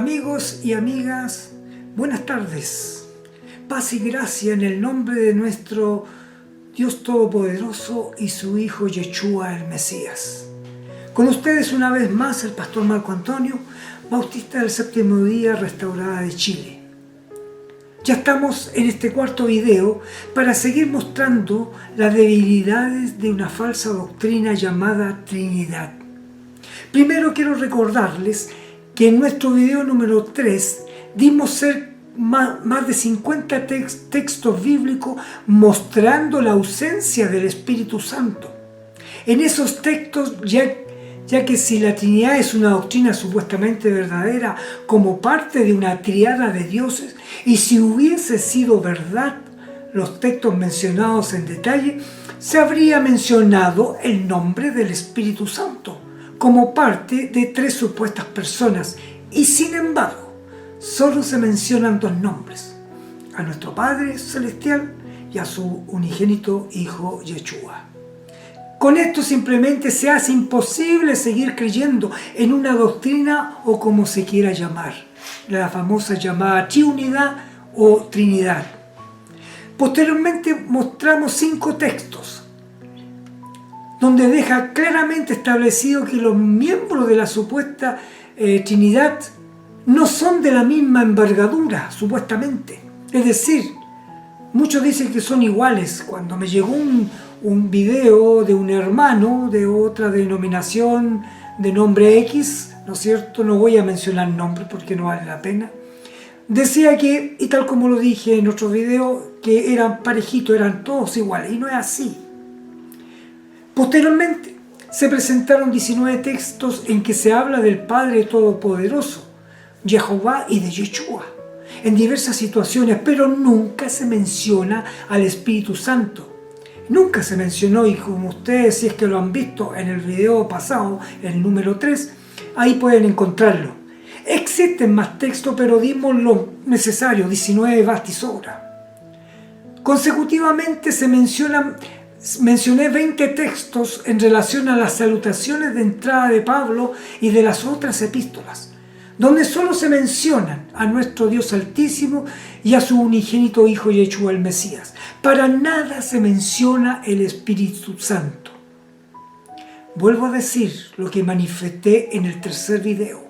Amigos y amigas, buenas tardes. Paz y gracia en el nombre de nuestro Dios Todopoderoso y su Hijo Yeshua el Mesías. Con ustedes una vez más el pastor Marco Antonio, bautista del Séptimo Día Restaurada de Chile. Ya estamos en este cuarto video para seguir mostrando las debilidades de una falsa doctrina llamada Trinidad. Primero quiero recordarles que en nuestro video número 3 dimos más de 50 textos bíblicos mostrando la ausencia del Espíritu Santo. En esos textos, ya que si la Trinidad es una doctrina supuestamente verdadera como parte de una triada de dioses, y si hubiese sido verdad los textos mencionados en detalle, se habría mencionado el nombre del Espíritu Santo como parte de 3 supuestas personas, y sin embargo, solo se mencionan 2 nombres: a nuestro Padre Celestial y a su unigénito Hijo Yeshua. Con esto simplemente se hace imposible seguir creyendo en una doctrina o como se quiera llamar, la famosa llamada triunidad o Trinidad. Posteriormente mostramos 5 textos donde deja claramente establecido que los miembros de la supuesta Trinidad no son de la misma envergadura, supuestamente. Es decir, muchos dicen que son iguales. Cuando me llegó un video de un hermano de otra denominación de nombre X, ¿no es cierto? No voy a mencionar nombres porque no vale la pena. Decía que, y tal como lo dije en otro video, que eran parejitos, eran todos iguales, y no es así. Posteriormente se presentaron 19 textos en que se habla del Padre Todopoderoso, Jehová, y de Yeshua, en diversas situaciones, pero nunca se menciona al Espíritu Santo. Nunca se mencionó, y como ustedes, si es que lo han visto en el video pasado, el número 3, ahí pueden encontrarlo. Existen más textos, pero dimos lo necesario, 19 basta y sobra. Consecutivamente mencioné 20 textos en relación a las salutaciones de entrada de Pablo y de las otras epístolas, donde solo se mencionan a nuestro Dios Altísimo y a su unigénito Hijo Yeshua el Mesías. Para nada se menciona el Espíritu Santo. Vuelvo a decir lo que manifesté en el tercer video,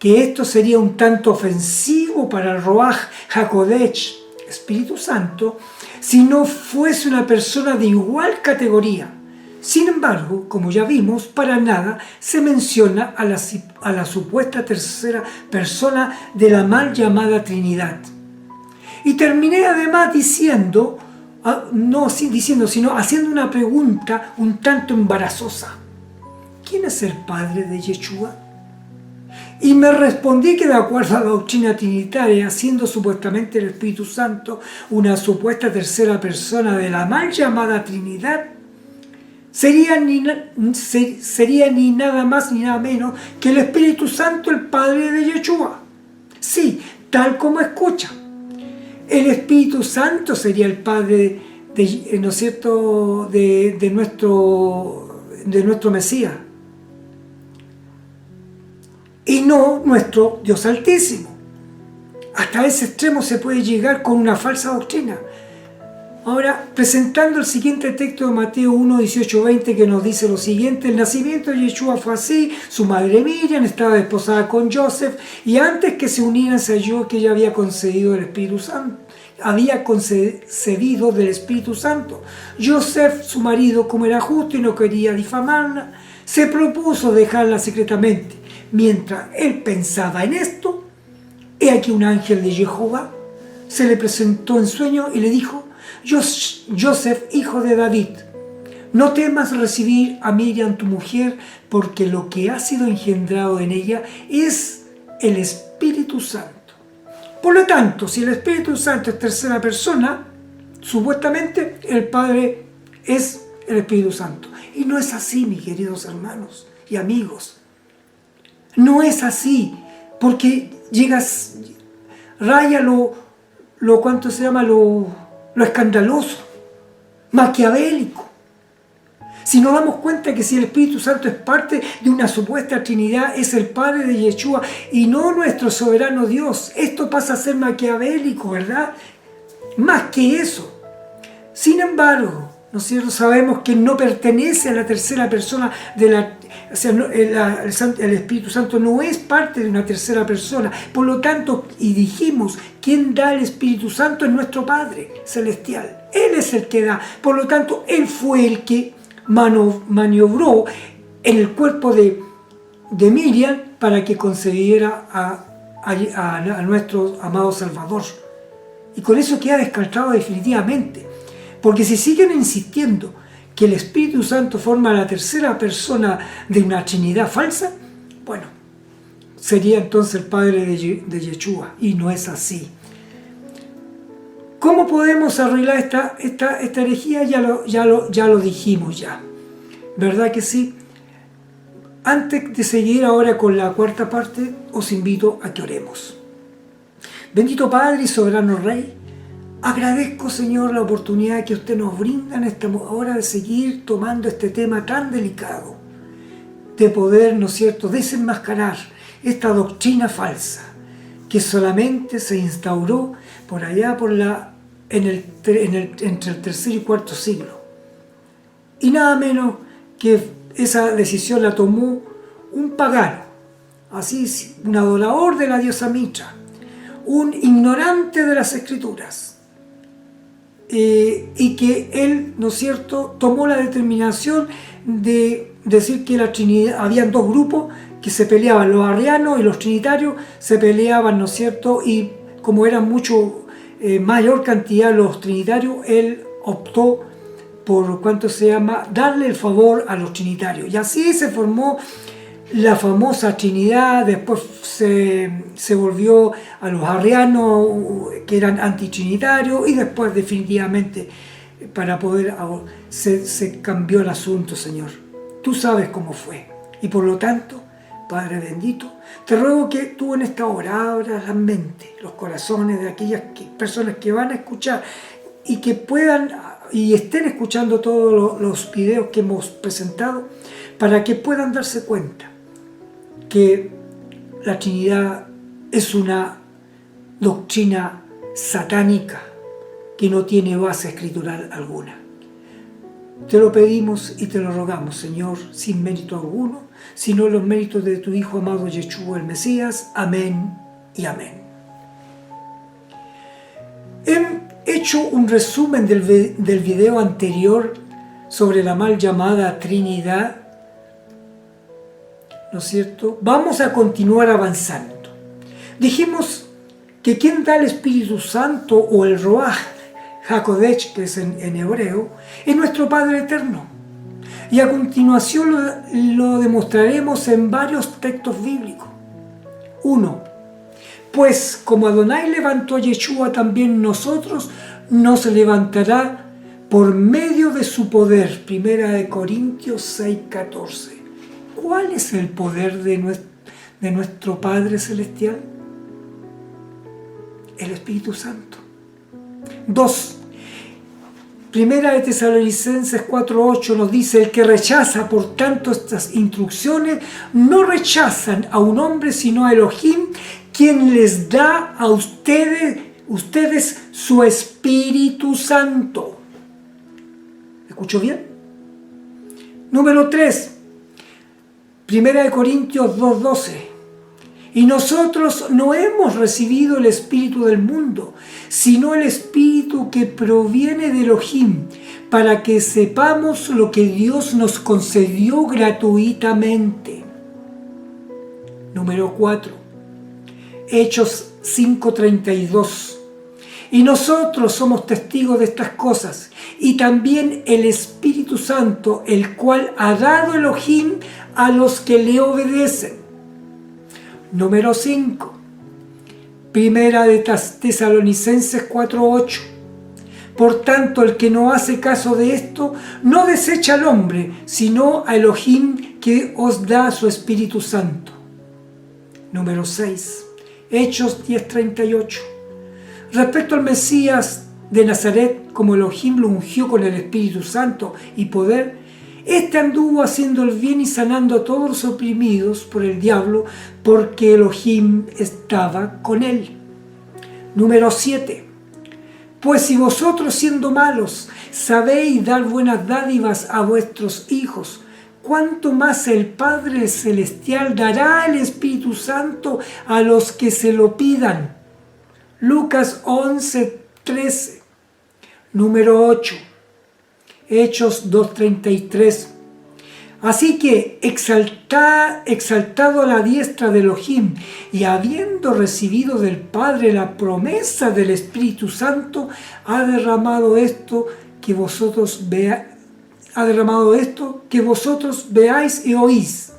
que esto sería un tanto ofensivo para el Ruach HaKodesh, Espíritu Santo, si no fuese una persona de igual categoría. Sin embargo, como ya vimos, para nada se menciona a la supuesta tercera persona de la mal llamada Trinidad. Y terminé además sino haciendo una pregunta un tanto embarazosa: ¿quién es el Padre de Yeshua? Y me respondí que de acuerdo a la doctrina trinitaria, siendo supuestamente el Espíritu Santo una supuesta tercera persona de la mal llamada Trinidad, sería ni nada más ni nada menos que el Espíritu Santo, el Padre de Yeshua. Sí, tal como escucha. El Espíritu Santo sería el Padre ¿no es cierto?, de nuestro Mesías, y no nuestro Dios Altísimo. Hasta ese extremo se puede llegar con una falsa doctrina. Ahora, presentando el siguiente texto de Mateo 1, 18, 20, que nos dice lo siguiente: el nacimiento de Yeshua fue así: su madre Miriam estaba desposada con Joseph, y antes que se unieran se halló que ella había concebido del Espíritu Santo. Joseph, su marido, como era justo y no quería difamarla, se propuso dejarla secretamente. Mientras él pensaba en esto, he aquí un ángel de Jehová se le presentó en sueño y le dijo: Joseph, hijo de David, no temas recibir a Miriam tu mujer, porque lo que ha sido engendrado en ella es el Espíritu Santo. Por lo tanto, si el Espíritu Santo es tercera persona, supuestamente el Padre es el Espíritu Santo. Y no es así, mis queridos hermanos y amigos. No es así, porque raya lo escandaloso, maquiavélico. Si nos damos cuenta que si el Espíritu Santo es parte de una supuesta Trinidad, es el Padre de Yeshua y no nuestro soberano Dios, esto pasa a ser maquiavélico, ¿verdad? Más que eso. Sin embargo, ¿no es cierto? Sabemos que no pertenece a la tercera persona de la... O sea, el Espíritu Santo no es parte de una tercera persona. Por lo tanto, y dijimos, quien da el Espíritu Santo es nuestro Padre Celestial. Él es el que da. Por lo tanto, Él fue el que maniobró en el cuerpo de Miriam para que concediera a nuestro amado Salvador. Y con eso queda descartado definitivamente. Porque si siguen insistiendo que el Espíritu Santo forma la tercera persona de una Trinidad falsa, bueno, sería entonces el Padre de Yeshua, y no es así. ¿Cómo podemos arreglar esta herejía? Ya lo dijimos ya, ¿verdad que sí? Antes de seguir ahora con la cuarta parte, os invito a que oremos. Bendito Padre y soberano Rey, agradezco, Señor, la oportunidad que usted nos brinda en esta hora de seguir tomando este tema tan delicado, de poder, ¿no es cierto?, desenmascarar esta doctrina falsa que solamente se instauró por allá entre el tercer y cuarto siglo. Y nada menos que esa decisión la tomó un pagano, así, un adorador de la diosa Mitra, un ignorante de las Escrituras. Y que él, ¿no es cierto?, tomó la determinación de decir que la Trinidad, habían dos grupos que se peleaban, los arrianos y los trinitarios se peleaban, ¿no es cierto?, y como eran mucho mayor cantidad los trinitarios, él optó por, darle el favor a los trinitarios. Y así se formó la famosa Trinidad. Después se volvió a los arrianos, que eran antitrinitarios, y después definitivamente se cambió el asunto, Señor. Tú sabes cómo fue. Y por lo tanto, Padre bendito, te ruego que tú en esta hora abras las mentes, los corazones de aquellas personas que van a escuchar y que puedan y estén escuchando todos los videos que hemos presentado, para que puedan darse cuenta que la Trinidad es una doctrina satánica que no tiene base escritural alguna. Te lo pedimos y te lo rogamos, Señor, sin mérito alguno, sino los méritos de tu Hijo amado Yeshua el Mesías. Amén y amén. He hecho un resumen del video anterior sobre la mal llamada Trinidad, ¿no es cierto? Vamos a continuar avanzando. Dijimos que quien da el Espíritu Santo o el Ruach HaKodesh, que es en hebreo, es nuestro Padre Eterno. Y a continuación lo demostraremos en varios textos bíblicos. 1. Pues como Adonai levantó a Yeshua, también nosotros nos levantará por medio de su poder. 1 Corintios 6:14. ¿Cuál es el poder de nuestro Padre Celestial? El Espíritu Santo. 2. Primera de Tesalonicenses 4:8 nos dice: el que rechaza, por tanto, estas instrucciones, no rechazan a un hombre, sino a Elohim, quien les da a ustedes su Espíritu Santo. ¿Escuchó bien? Número 3. Primera de Corintios 2:12. Y nosotros no hemos recibido el espíritu del mundo, sino el espíritu que proviene de Elohim, para que sepamos lo que Dios nos concedió gratuitamente. Número 4. Hechos 5:32. Y nosotros somos testigos de estas cosas, y también el Espíritu Santo, el cual ha dado Elohim a los que le obedecen. Número 5. Primera de Tesalonicenses 4:8. Por tanto, el que no hace caso de esto, no desecha al hombre, sino a Elohim, que os da su Espíritu Santo. Número 6. Hechos 10:38. Respecto al Mesías de Nazaret, como Elohim lo ungió con el Espíritu Santo y poder, Este anduvo haciendo el bien y sanando a todos los oprimidos por el diablo, porque Elohim estaba con él. Número 7. Pues si vosotros, siendo malos, sabéis dar buenas dádivas a vuestros hijos, ¿cuánto más el Padre Celestial dará el Espíritu Santo a los que se lo pidan? Lucas 11:13. Número 8. Hechos 2:33. Así que, exaltado a la diestra de Elohim y habiendo recibido del Padre la promesa del Espíritu Santo, ha derramado esto que vosotros veáis y oís.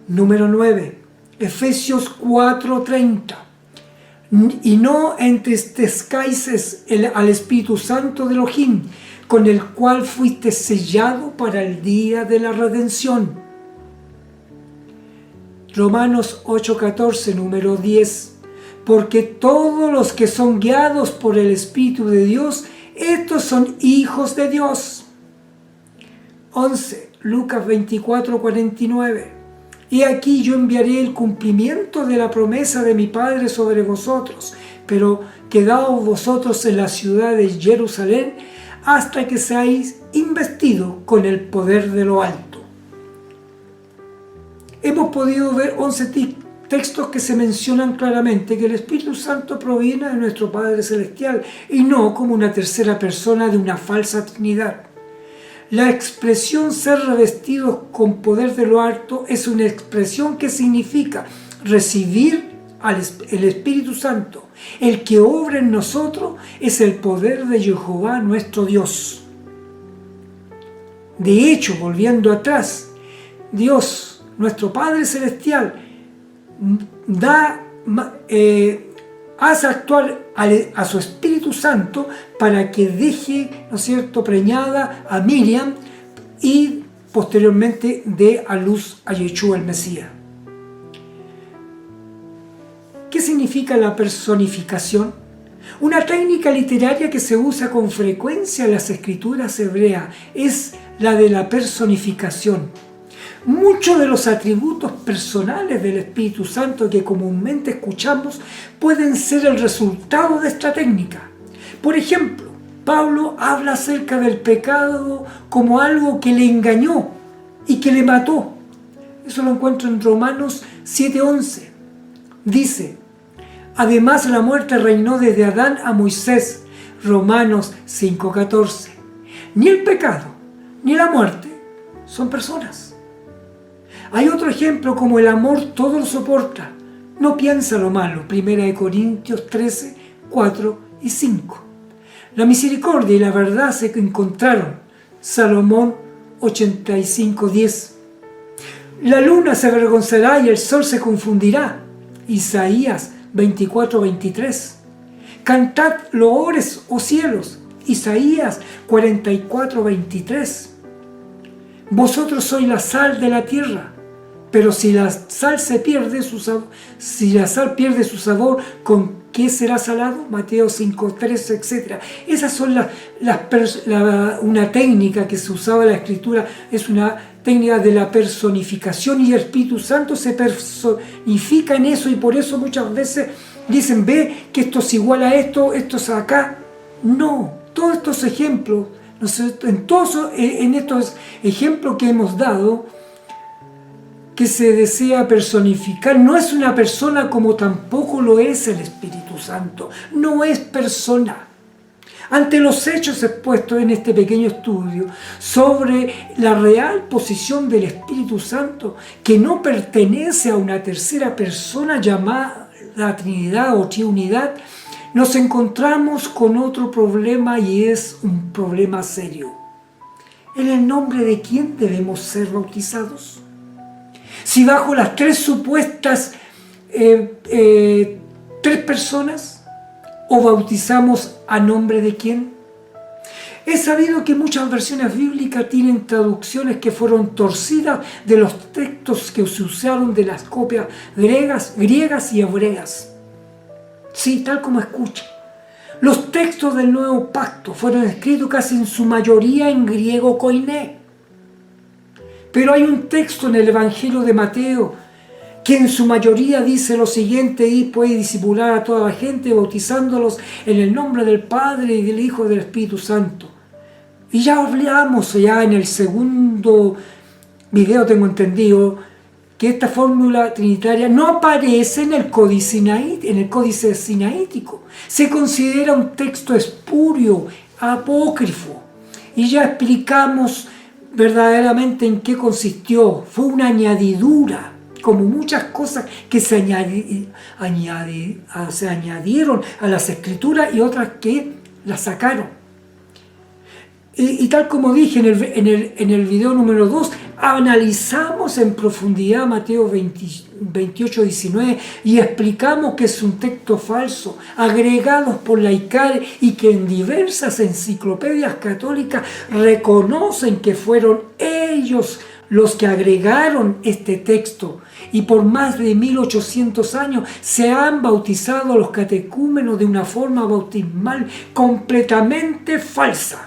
Número 9. Efesios 4:30. Y no entristezcáis al Espíritu Santo de Elohim, con el cual fuiste sellado para el día de la redención. Romanos 8:14, número 10. Porque todos los que son guiados por el Espíritu de Dios, estos son hijos de Dios. 11. Lucas 24:49. Y aquí yo enviaré el cumplimiento de la promesa de mi Padre sobre vosotros, pero quedaos vosotros en la ciudad de Jerusalén hasta que seáis investidos con el poder de lo alto. Hemos podido ver 11 textos que se mencionan claramente que el Espíritu Santo proviene de nuestro Padre Celestial y no como una tercera persona de una falsa Trinidad. La expresión ser revestidos con poder de lo alto es una expresión que significa recibir el Espíritu Santo. El que obra en nosotros es el poder de Jehová nuestro Dios. De hecho, volviendo atrás, Dios, nuestro Padre Celestial, hace actuar a su Espíritu Santo para que deje, ¿no es cierto?, preñada a Miriam y posteriormente dé a luz a Yeshua el Mesías. ¿Qué significa la personificación? Una técnica literaria que se usa con frecuencia en las escrituras hebreas es la de la personificación. Muchos de los atributos personales del Espíritu Santo que comúnmente escuchamos pueden ser el resultado de esta técnica. Por ejemplo, Pablo habla acerca del pecado como algo que le engañó y que le mató. Eso lo encuentro en Romanos 7:11. Dice: además la muerte reinó desde Adán a Moisés. Romanos 5:14. Ni el pecado ni la muerte son personas. Hay otro ejemplo como el amor todo lo soporta, no piensa lo malo. 1 Corintios 13, 4 y 5. La misericordia y la verdad se encontraron. Salomón 85:10. La luna se avergonzará y el sol se confundirá. Isaías 24:23. Cantad loores, oh cielos. Isaías 44:23. Vosotros sois la sal de la tierra, pero si la sal pierde su sabor, ¿con qué será salado? Mateo 5:13, etc. Esas son una técnica que se usaba en la Escritura, es una técnica de la personificación, y el Espíritu Santo se personifica en eso, y por eso muchas veces dicen, ve que esto es igual a esto, esto es acá. No, todos estos ejemplos, en estos ejemplos que hemos dado, que se desea personificar, no es una persona como tampoco lo es el Espíritu Santo. No es persona. Ante los hechos expuestos en este pequeño estudio sobre la real posición del Espíritu Santo, que no pertenece a una tercera persona llamada Trinidad o Triunidad, nos encontramos con otro problema, y es un problema serio. ¿En el nombre de quién debemos ser bautizados? Si bajo las tres supuestas tres personas, ¿o bautizamos a nombre de quién? Es sabido que muchas versiones bíblicas tienen traducciones que fueron torcidas de los textos que se usaron de las copias griegas y hebreas. Sí, tal como escucha. Los textos del Nuevo Pacto fueron escritos casi en su mayoría en griego koiné. Pero hay un texto en el Evangelio de Mateo que en su mayoría dice lo siguiente: y puede disipular a toda la gente bautizándolos en el nombre del Padre y del Hijo y del Espíritu Santo. Y ya hablamos ya en el segundo video, tengo entendido, que esta fórmula trinitaria no aparece en el códice sinaítico. Se considera un texto espurio, apócrifo. Y ya explicamos verdaderamente en qué consistió. Fue una añadidura, como muchas cosas que se añadieron a las escrituras y otras que las sacaron. Y tal como dije en el video número 2, analizamos en profundidad Mateo 28, 19 y explicamos que es un texto falso, agregados por Laicare, y que en diversas enciclopedias católicas reconocen que fueron ellos los que agregaron este texto. Y por más de 1800 años se han bautizado a los catecúmenos de una forma bautismal completamente falsa.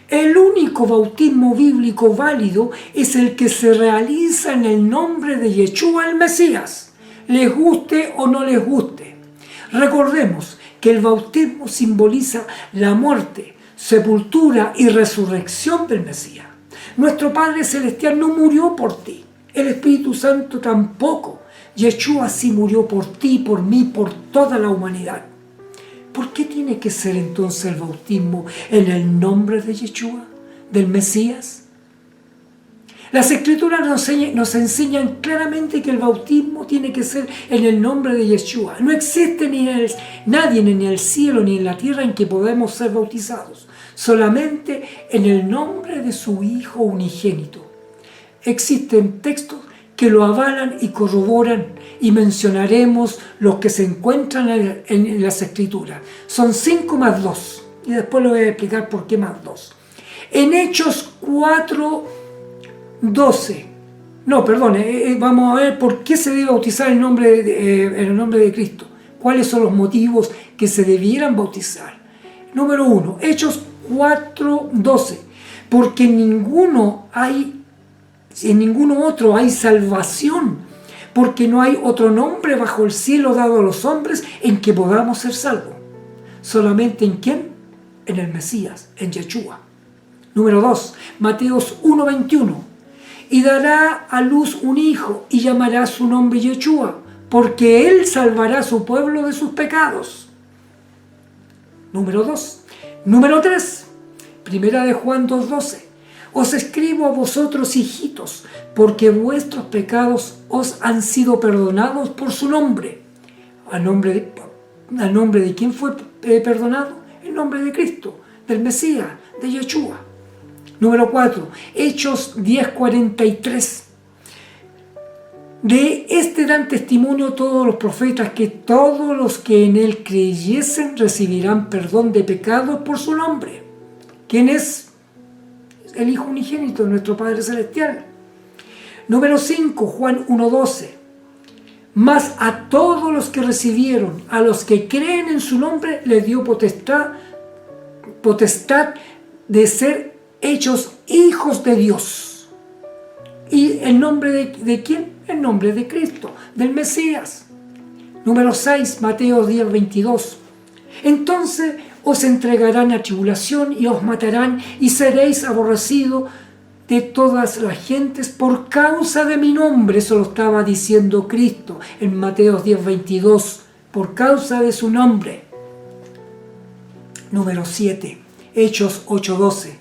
El único bautismo bíblico válido es el que se realiza en el nombre de Yeshua el Mesías, les guste o no les guste. Recordemos que el bautismo simboliza la muerte, sepultura y resurrección del Mesías. Nuestro Padre Celestial no murió por ti, el Espíritu Santo tampoco. Yeshua sí murió por ti, por mí, por toda la humanidad. ¿Por qué tiene que ser entonces el bautismo en el nombre de Yeshua, del Mesías? Las Escrituras nos enseñan claramente que el bautismo tiene que ser en el nombre de Yeshua. No existe nadie ni en el cielo ni en la tierra en que podemos ser bautizados, solamente en el nombre de su Hijo unigénito. Existen textos que lo avalan y corroboran, y mencionaremos los que se encuentran en las Escrituras. Son 5 más 2, y después le voy a explicar por qué más 2. En Hechos 4, 12, vamos a ver por qué se debe bautizar en el nombre de Cristo. ¿Cuáles son los motivos que se debieran bautizar? Número 1, Hechos 4, 12. Porque en ninguno otro hay salvación, porque no hay otro nombre bajo el cielo dado a los hombres en que podamos ser salvos. ¿Solamente en quién? En el Mesías, en Yeshua. Número 2, Mateos 1, 21. Y dará a luz un hijo y llamará su nombre Yeshua, porque él salvará a su pueblo de sus pecados. Número 2. Número 3, Primera de Juan 2:12. Os escribo a vosotros, hijitos, porque vuestros pecados os han sido perdonados por su nombre. ¿A nombre de quién fue perdonado? En nombre de Cristo, del Mesías, de Yeshua. Número 4, Hechos 10:43. De este dan testimonio todos los profetas, que todos los que en él creyesen recibirán perdón de pecados por su nombre. ¿Quién es? El Hijo unigénito de nuestro Padre Celestial. Número 5, Juan 1:12. Mas a todos los que recibieron, a los que creen en su nombre, les dio potestad de ser hechos hijos de Dios. ¿Y el nombre de quién? El nombre de Cristo, del Mesías. Número 6, Mateo 10:22. Entonces os entregarán a tribulación y os matarán, y seréis aborrecidos de todas las gentes por causa de mi nombre. Eso lo estaba diciendo Cristo en Mateo 10:22, por causa de su nombre. Número 7, Hechos 8:12.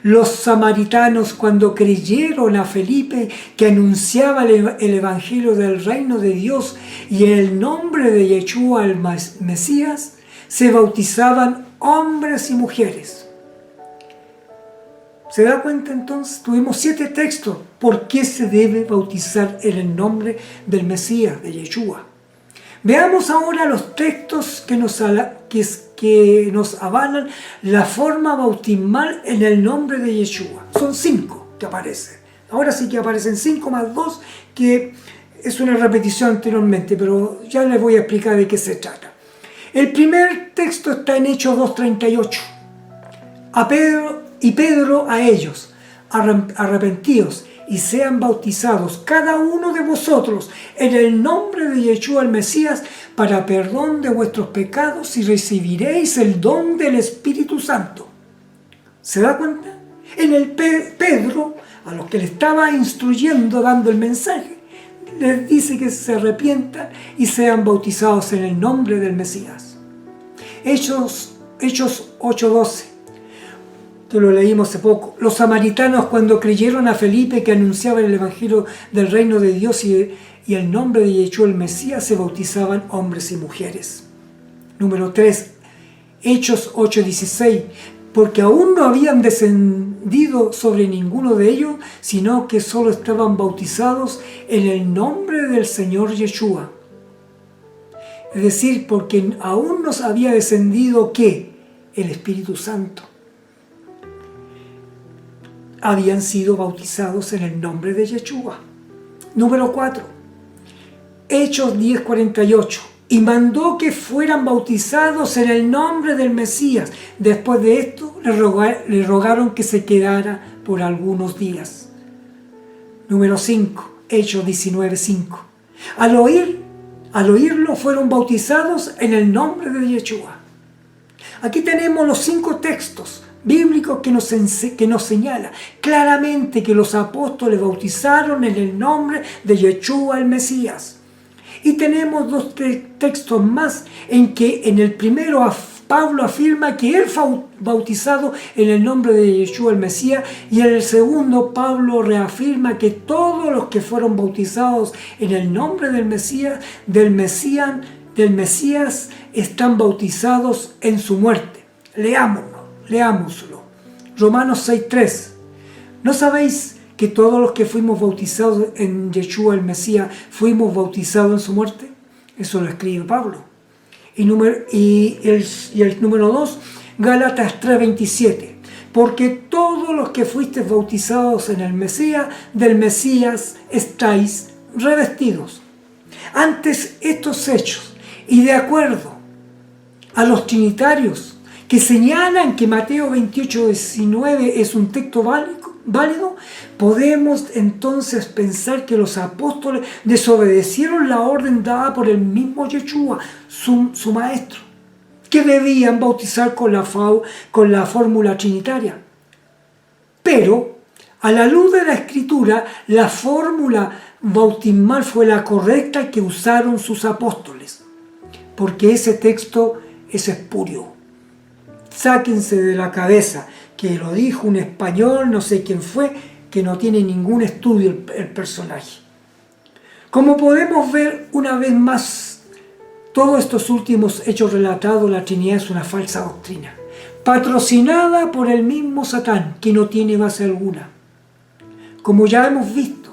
Los samaritanos, cuando creyeron a Felipe, que anunciaba el evangelio del reino de Dios y el nombre de Yeshua el Mesías, se bautizaban hombres y mujeres. ¿Se da cuenta entonces? Tuvimos 7 textos. ¿Por qué se debe bautizar en el nombre del Mesías, de Yeshua? Veamos ahora los textos que nos avalan la forma bautismal en el nombre de Yeshua. Son 5 que aparecen. Ahora sí que aparecen 5 más 2, que es una repetición anteriormente, pero ya les voy a explicar de qué se trata. El primer texto está en Hechos 2:38. Pedro a ellos: arrepentíos y sean bautizados cada uno de vosotros en el nombre de Yeshua el Mesías para perdón de vuestros pecados y recibiréis el don del Espíritu Santo. ¿Se da cuenta? En el Pedro, a los que le estaba instruyendo, dando el mensaje, les dice que se arrepientan y sean bautizados en el nombre del Mesías. Hechos 8:12, que lo leímos hace poco. Los samaritanos, cuando creyeron a Felipe que anunciaba el evangelio del reino de Dios y el nombre de Yeshua el Mesías, se bautizaban hombres y mujeres. Número 3, Hechos 8:16, porque aún no habían descendido sobre ninguno de ellos, sino que solo estaban bautizados en el nombre del Señor Yeshua. Es decir, porque aún nos había descendido, ¿qué? El Espíritu Santo. Habían sido bautizados en el nombre de Yeshua. Número 4, Hechos 10:48. Y mandó que fueran bautizados en el nombre del Mesías. Después de esto, le rogaron que se quedara por algunos días. Número 5, Hechos 19:5. Al oírlo, fueron bautizados en el nombre de Yeshua. Aquí tenemos los 5 textos bíblicos que nos señala claramente que los apóstoles bautizaron en el nombre de Yeshua el Mesías. Y tenemos 2 textos más en que en el primero Pablo afirma que él fue bautizado en el nombre de Yeshua el Mesías, y en el segundo Pablo reafirma que todos los que fueron bautizados en el nombre del Mesías están bautizados en su muerte. Leámoslo. Romanos 6:3. ¿No sabéis que todos los que fuimos bautizados en Yeshua el Mesías fuimos bautizados en su muerte? Eso lo escribe Pablo. Y el número 2, Gálatas 3:27. Porque todos los que fuisteis bautizados en el Mesías, del Mesías estáis revestidos. Antes estos hechos, y de acuerdo a los trinitarios que señalan que Mateo 28:19 es un texto válido, podemos entonces pensar que los apóstoles desobedecieron la orden dada por el mismo Yeshua, su maestro, que debían bautizar con la fórmula trinitaria. Pero, a la luz de la Escritura, la fórmula bautismal fue la correcta que usaron sus apóstoles, porque ese texto es espurio. Sáquense de la cabeza que lo dijo un español, no sé quién fue, que no tiene ningún estudio el personaje. Como podemos ver una vez más, todos estos últimos hechos relatados, la Trinidad es una falsa doctrina, patrocinada por el mismo Satán, que no tiene base alguna. Como ya hemos visto,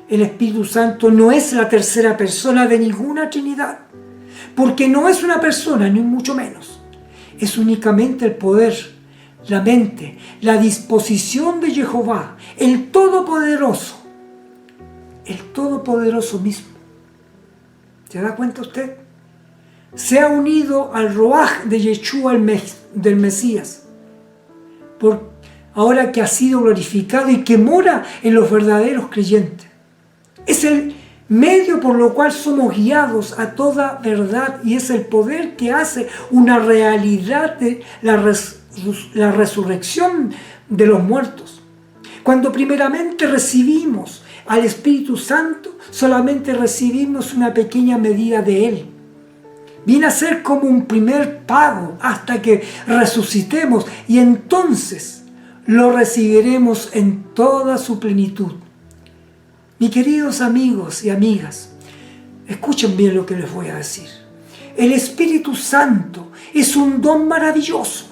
el Espíritu Santo no es la tercera persona de ninguna Trinidad, porque no es una persona, ni mucho menos. Es únicamente el poder, la mente, la disposición de Jehová, el Todopoderoso mismo. ¿Se da cuenta usted? Se ha unido al Ruaj de Yeshua del Mesías, ahora que ha sido glorificado y que mora en los verdaderos creyentes. Es el medio por lo cual somos guiados a toda verdad, y es el poder que hace una realidad de la resurrección de los muertos. Cuando primeramente recibimos al Espíritu Santo, solamente recibimos una pequeña medida de Él. Viene a ser como un primer pago hasta que resucitemos, y entonces lo recibiremos en toda su plenitud. Mis queridos amigos y amigas, escuchen bien lo que les voy a decir. El Espíritu Santo es un don maravilloso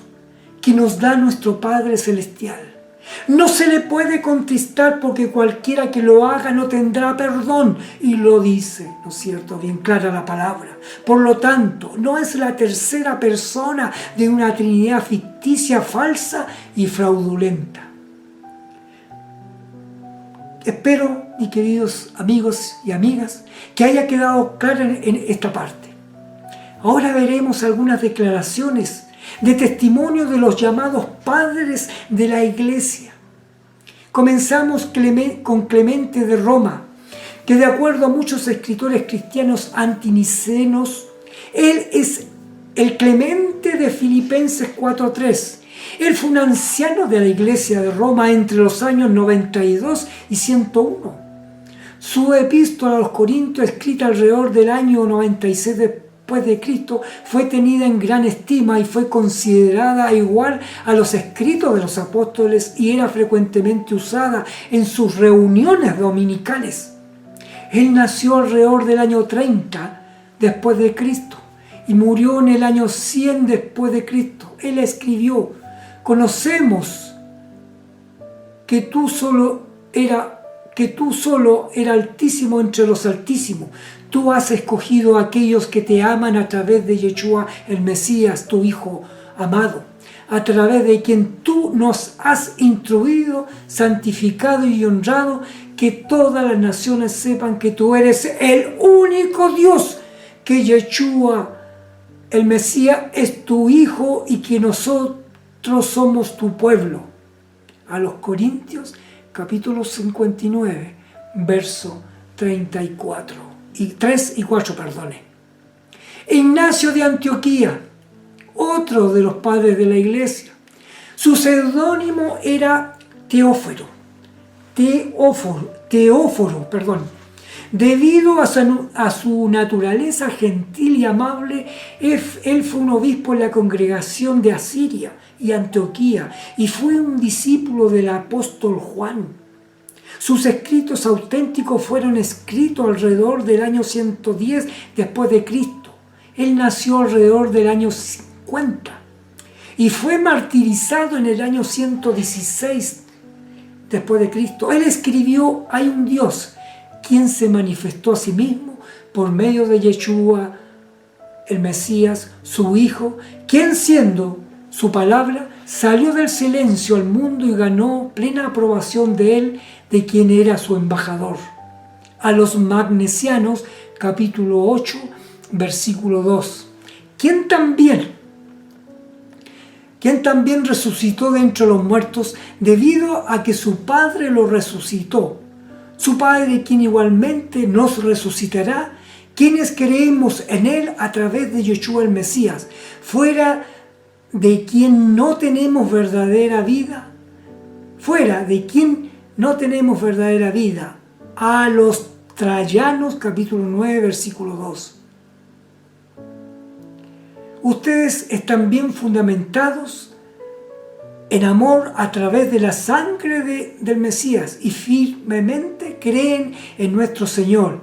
que nos da nuestro Padre Celestial. No se le puede contristar, porque cualquiera que lo haga no tendrá perdón, y lo dice, ¿no es cierto?, bien clara la palabra. Por lo tanto, no es la tercera persona de una Trinidad ficticia, falsa y fraudulenta. Espero, mis queridos amigos y amigas, que haya quedado clara en esta parte. Ahora veremos algunas declaraciones de testimonio de los llamados padres de la Iglesia. Comenzamos con Clemente de Roma, que de acuerdo a muchos escritores cristianos antinicenos, él es el Clemente de Filipenses 4:3. Él fue un anciano de la iglesia de Roma entre los años 92 y 101. Su epístola a los Corintios, escrita alrededor del año 96 después de Cristo, fue tenida en gran estima y fue considerada igual a los escritos de los apóstoles y era frecuentemente usada en sus reuniones dominicales. Él nació alrededor del año 30 después de Cristo y murió en el año 100 después de Cristo. Él escribió: conocemos que tú solo era altísimo entre los altísimos. Tú has escogido a aquellos que te aman a través de Yeshua el Mesías, tu Hijo amado, a través de quien tú nos has instruido, santificado y honrado, que todas las naciones sepan que tú eres el único Dios, que Yeshua el Mesías es tu Hijo y que nosotros somos tu pueblo. A los Corintios, capítulo 59, verso 34. Y 3 y 4, perdone. Ignacio de Antioquía, otro de los padres de la iglesia. Su seudónimo era Teóforo. Debido a su naturaleza gentil y amable, él fue un obispo en la congregación de Asiria y Antioquía y fue un discípulo del apóstol Juan. Sus escritos auténticos fueron escritos alrededor del año 110 después de Cristo. Él nació alrededor del año 50 y fue martirizado en el año 116 después de Cristo. Él escribió: hay un Dios quien se manifestó a sí mismo por medio de Yeshua, el Mesías, su Hijo, quien siendo su palabra, salió del silencio al mundo y ganó plena aprobación de él, de quien era su embajador. A los Magnesianos, capítulo 8, versículo 2. Quien también resucitó de entre los muertos debido a que su Padre lo resucitó. Su Padre, quien igualmente nos resucitará, quienes creemos en Él a través de Yeshua el Mesías, fuera de quien no tenemos verdadera vida, a los Trayanos, capítulo 9, versículo 2. Ustedes están bien fundamentados en amor a través de la sangre del Mesías y firmemente creen en nuestro Señor.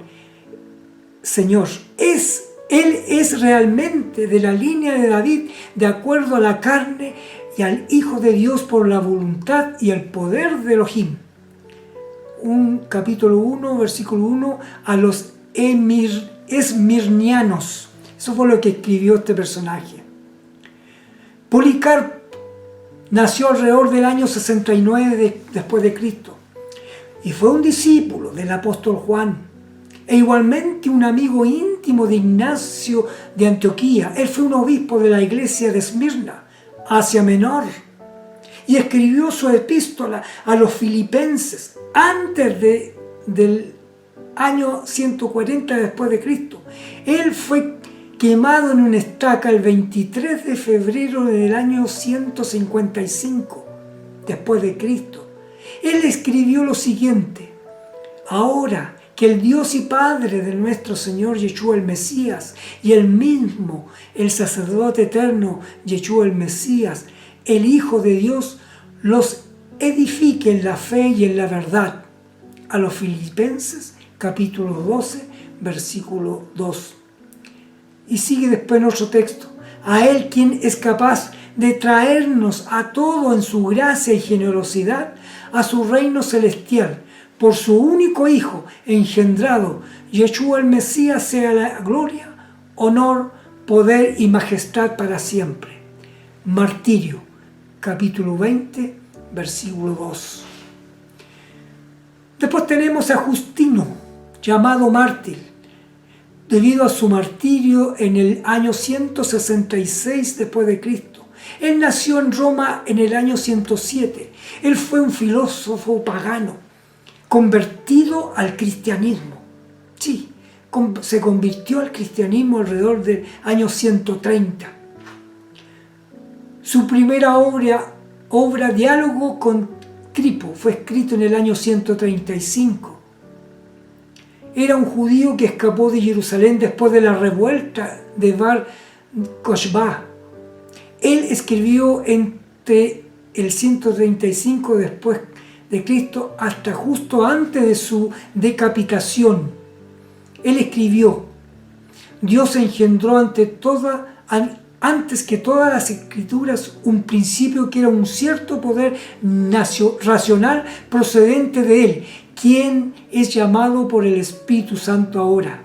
Él es realmente de la línea de David, de acuerdo a la carne, y al Hijo de Dios por la voluntad y el poder de Elohim. Capítulo 1, versículo 1, a los esmirnianos. Eso fue lo que escribió este personaje. Policarpo nació alrededor del año 69 después de Cristo y fue un discípulo del apóstol Juan e igualmente un amigo íntimo de Ignacio de Antioquía. Él fue un obispo de la iglesia de Esmirna, Asia Menor, y escribió su epístola a los filipenses antes del año 140 después de Cristo. Él fue quemado en una estaca el 23 de febrero del año 155 después de Cristo. Él escribió lo siguiente: ahora que el Dios y Padre de nuestro Señor Yeshua el Mesías y el mismo, el sacerdote eterno Yeshua el Mesías, el Hijo de Dios, los edifique en la fe y en la verdad. A los Filipenses, capítulo 12, versículo 2. Y sigue después en otro texto: a Él quien es capaz de traernos a todo en su gracia y generosidad a su reino celestial, por su único Hijo engendrado, Yeshua el Mesías, sea la gloria, honor, poder y majestad para siempre. Martirio, capítulo 20, versículo 2. Después tenemos a Justino, llamado mártir, debido a su martirio en el año 166 después de Cristo. Él nació en Roma en el año 107. Él fue un filósofo pagano, convertido al cristianismo. Sí, se convirtió al cristianismo alrededor del año 130. Su primera obra Diálogo con Cripo, fue escrito en el año 135. Era un judío que escapó de Jerusalén después de la revuelta de Bar Kokhba. Él escribió entre el 135 después de Cristo hasta justo antes de su decapitación. Él escribió: Dios engendró antes que todas las escrituras un principio que era un cierto poder racional procedente de Él, quien es llamado por el Espíritu Santo ahora.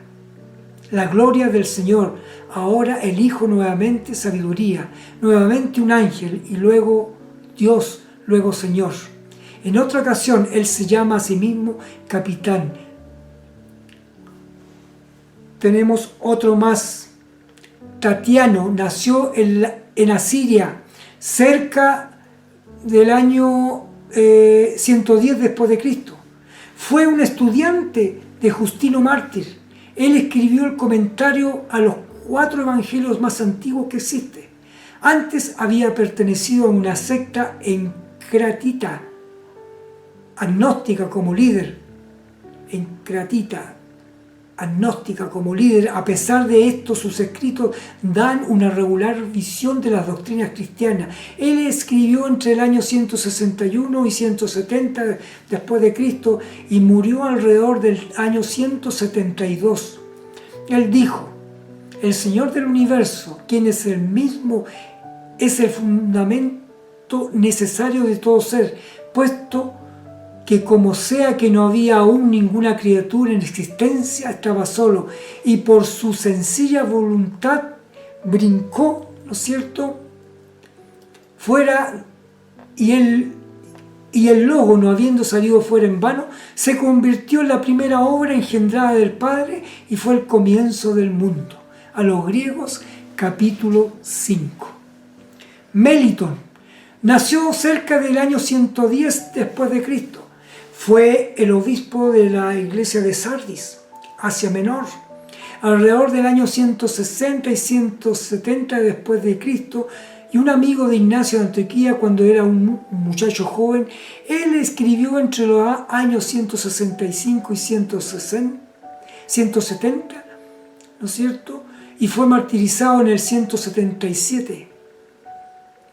La gloria del Señor, ahora el Hijo, nuevamente sabiduría, nuevamente un ángel y luego Dios, luego Señor. En otra ocasión Él se llama a sí mismo Capitán. Tenemos otro más. Tatiano nació en Asiria cerca del año 110 después de Cristo. Fue un estudiante de Justino Mártir. Él escribió el comentario a los 4 evangelios más antiguos que existe. Antes había pertenecido a una secta encratita, agnóstica como líder. A pesar de esto, sus escritos dan una regular visión de las doctrinas cristianas. Él escribió entre el año 161 y 170 después de Cristo y murió alrededor del año 172. Él dijo: el Señor del universo, quien es el mismo, es el fundamento necesario de todo ser, puesto que como sea que no había aún ninguna criatura en existencia, estaba solo, y por su sencilla voluntad brincó, ¿no es cierto?, fuera, y el Logo, no habiendo salido fuera en vano, se convirtió en la primera obra engendrada del Padre y fue el comienzo del mundo. A los griegos, capítulo 5. Melitón nació cerca del año 110 después de Cristo. Fue el obispo de la iglesia de Sardis, Asia Menor, alrededor del año 160 y 170 después de Cristo, y un amigo de Ignacio de Antioquía cuando era un muchacho joven. Él escribió entre los años 165 y 170, ¿no es cierto?, y fue martirizado en el 177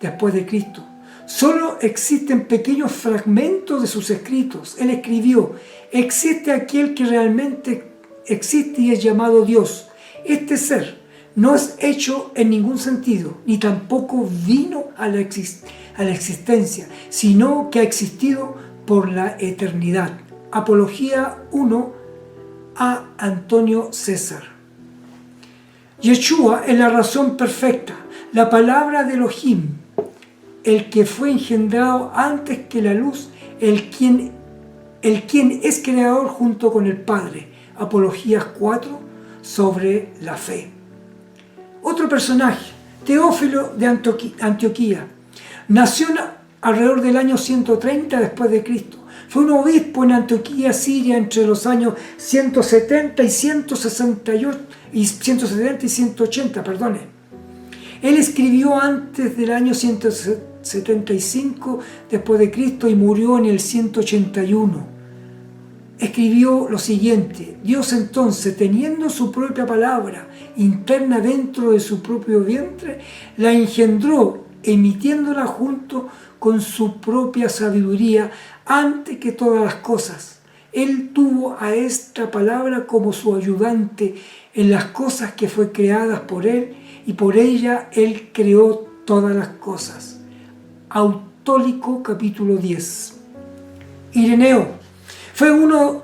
después de Cristo. Solo existen pequeños fragmentos de sus escritos. Él escribió: existe aquel que realmente existe y es llamado Dios. Este ser no es hecho en ningún sentido, ni tampoco vino a la existencia, sino que ha existido por la eternidad. Apología 1 a Antonio César. Yeshua es la razón perfecta, la palabra de Elohim, el que fue engendrado antes que la luz, el quien es creador junto con el Padre. Apologías 4 sobre la fe. Otro personaje, Teófilo de Antioquía, nació alrededor del año 130 después de Cristo. Fue un obispo en Antioquía, Siria, entre los años 170 y 180, perdone. Él escribió antes del año 175 después de Cristo y murió en el 181. Escribió lo siguiente: Dios entonces, teniendo su propia palabra interna dentro de su propio vientre, la engendró, emitiéndola junto con su propia sabiduría antes que todas las cosas. Él tuvo a esta palabra como su ayudante en las cosas que fue creadas por él, y por ella él creó todas las cosas. Autólico, capítulo 10. Ireneo fue uno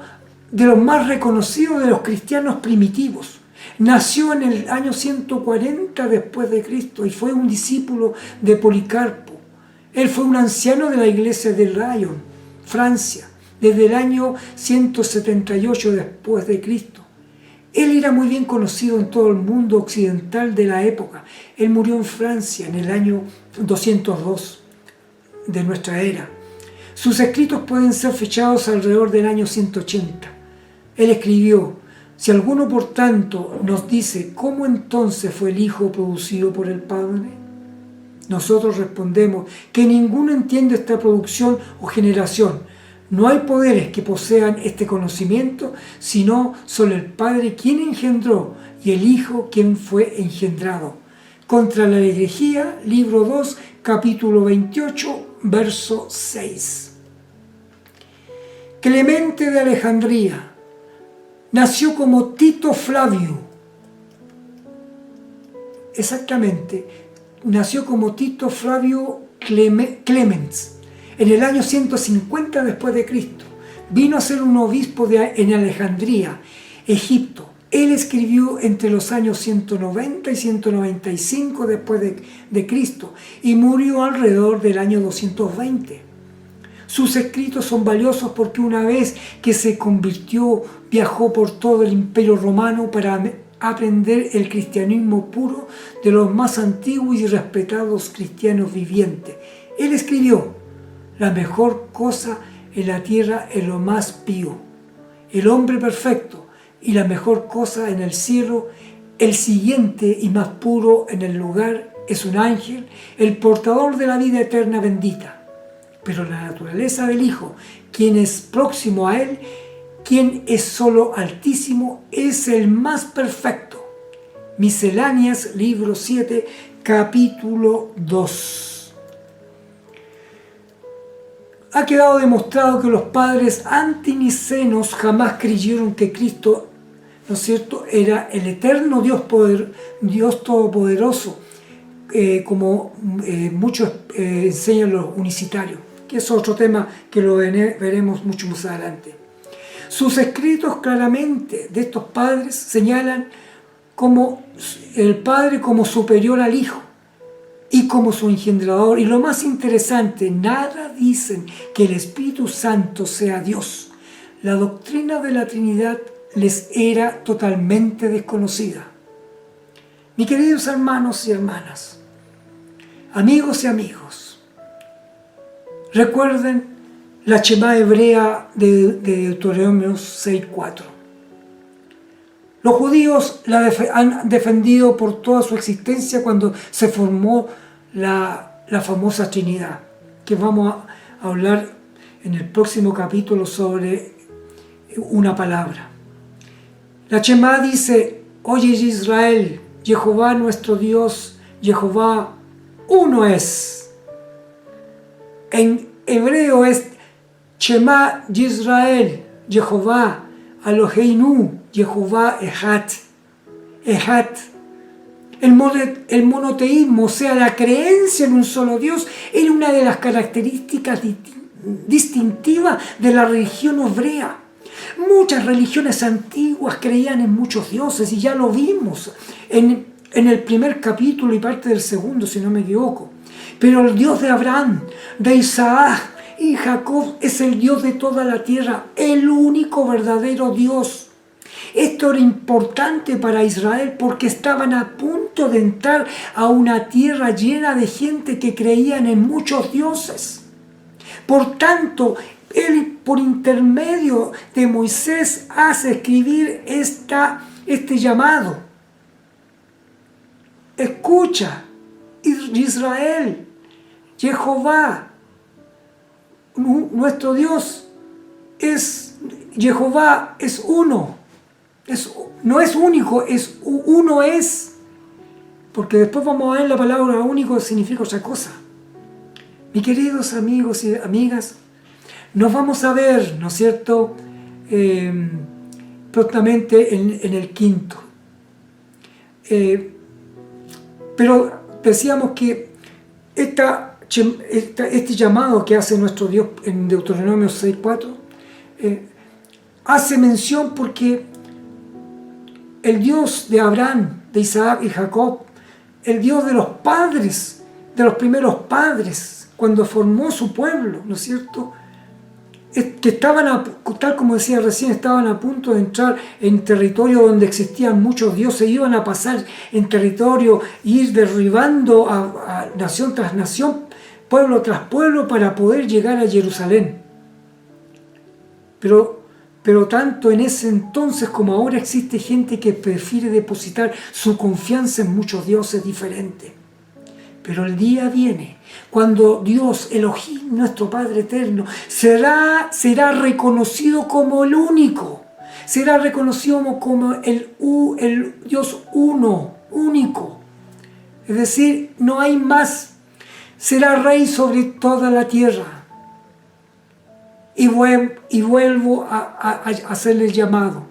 de los más reconocidos de los cristianos primitivos. Nació en el año 140 después de Cristo y fue un discípulo de Policarpo. Él fue un anciano de la iglesia de Lyon, Francia, desde el año 178 después de Cristo. Él era muy bien conocido en todo el mundo occidental de la época. Él murió en Francia en el año 202 de nuestra era. Sus escritos pueden ser fechados alrededor del año 180. Él escribió: si alguno por tanto nos dice cómo entonces fue el Hijo producido por el Padre, nosotros respondemos que ninguno entiende esta producción o generación. No hay poderes que posean este conocimiento, sino solo el Padre quien engendró y el Hijo quien fue engendrado. Contra la herejía, libro 2, capítulo 28, verso 6. Clemente de Alejandría nació como Tito Flavio. Exactamente, nació como Tito Flavio Clemens en el año 150 después de Cristo. Vino a ser un obispo en Alejandría, Egipto. Él escribió entre los años 190 y 195 después de Cristo y murió alrededor del año 220. Sus escritos son valiosos porque una vez que se convirtió, viajó por todo el Imperio Romano para aprender el cristianismo puro de los más antiguos y respetados cristianos vivientes. Él escribió: la mejor cosa en la tierra es lo más pío, el hombre perfecto, y la mejor cosa en el cielo, el siguiente y más puro en el lugar, es un ángel, el portador de la vida eterna bendita. Pero la naturaleza del Hijo, quien es próximo a Él, quien es solo altísimo, es el más perfecto. Misceláneas, libro 7, capítulo 2. Ha quedado demostrado que los padres antinicenos jamás creyeron que Cristo, ¿no es cierto?, era el eterno Dios Todopoderoso, como muchos enseñan los unicitarios, que es otro tema que lo veremos mucho más adelante. Sus escritos claramente de estos padres señalan como el Padre como superior al Hijo y como su engendrador. Y lo más interesante, nada dicen que el Espíritu Santo sea Dios. La doctrina de la Trinidad les era totalmente desconocida. Mis queridos hermanos y hermanas, amigos y amigos, recuerden la Shemá hebrea de Deuteronomio 6:4. Los judíos la han defendido por toda su existencia cuando se formó la famosa Trinidad, que vamos a hablar en el próximo capítulo sobre una palabra. La Shemá dice: oye Israel, Jehová nuestro Dios, Jehová uno es. En hebreo es Shema Yisrael, Jehová Eloheinu, Jehová Echad. Echad. El monoteísmo, o sea, la creencia en un solo Dios, era una de las características distintivas de la religión hebrea. Muchas religiones antiguas creían en muchos dioses, y ya lo vimos en el primer capítulo y parte del segundo, si no me equivoco. Pero el Dios de Abraham, de Isaac y Jacob es el Dios de toda la tierra, el único verdadero Dios. Esto era importante para Israel porque estaban a punto de entrar a una tierra llena de gente que creían en muchos dioses. Por tanto, él, por intermedio de Moisés, hace escribir este llamado. Escucha, Israel, Jehová, nuestro Dios es Jehová, es uno. No es único, es uno es. Porque después vamos a ver la palabra único significa otra cosa. Mis queridos amigos y amigas, nos vamos a ver, ¿no es cierto?, prontamente en el quinto. Pero decíamos que este llamado que hace nuestro Dios en Deuteronomio 6:4 hace mención porque el Dios de Abraham, de Isaac y Jacob, el Dios de los padres, de los primeros padres, cuando formó su pueblo, ¿no es cierto?, que estaban, tal como decía recién, estaban a punto de entrar en territorio donde existían muchos dioses, iban a pasar en territorio, ir derribando a nación tras nación, pueblo tras pueblo, para poder llegar a Jerusalén. Pero tanto en ese entonces como ahora existe gente que prefiere depositar su confianza en muchos dioses diferentes. Pero el día viene cuando Dios, Elohim, nuestro Padre eterno, será reconocido como el único. Será reconocido como el Dios uno, único. Es decir, no hay más. Será rey sobre toda la tierra. Y vuelvo a hacerle el llamado.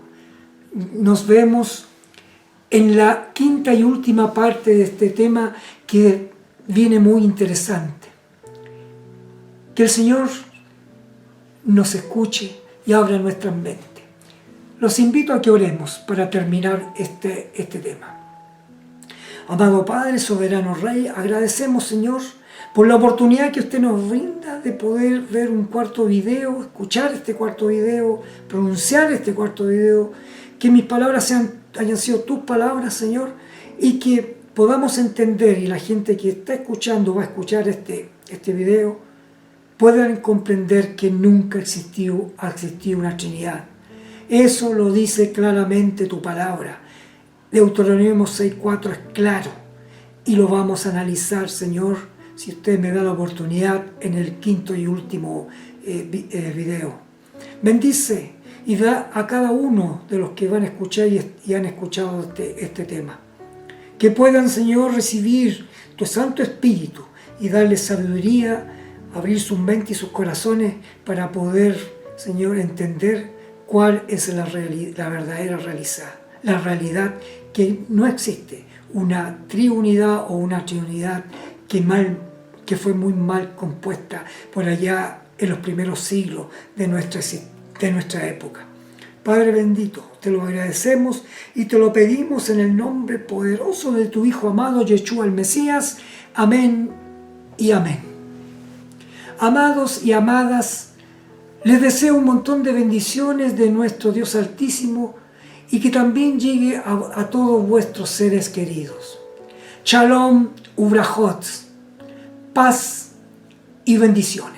Nos vemos en la quinta y última parte de este tema, que viene muy interesante. Que el Señor nos escuche y abra nuestras mentes. Los invito a que oremos para terminar este tema. Amado Padre, soberano Rey, agradecemos, Señor, por la oportunidad que usted nos brinda de poder ver un cuarto video, escuchar este cuarto video, pronunciar este cuarto video, que mis palabras hayan sido tus palabras, Señor, y que podamos entender, y la gente que está escuchando va a escuchar este video, puedan comprender que nunca ha existido una Trinidad. Eso lo dice claramente tu palabra. Deuteronomio 6:4 es claro, y lo vamos a analizar, Señor, si usted me da la oportunidad, en el quinto y último video. Bendice y da a cada uno de los que van a escuchar y han escuchado este tema. Que puedan, Señor, recibir tu Santo Espíritu y darles sabiduría, abrir sus mentes y sus corazones para poder, Señor, entender cuál es la verdadera la realidad, que no existe una triunidad o una trinidad que fue muy mal compuesta por allá en los primeros siglos de nuestra época. Padre bendito, te lo agradecemos y te lo pedimos en el nombre poderoso de tu Hijo amado, Yeshua el Mesías. Amén y amén. Amados y amadas, les deseo un montón de bendiciones de nuestro Dios Altísimo, y que también llegue a todos vuestros seres queridos. Shalom, ubrajot, paz y bendiciones.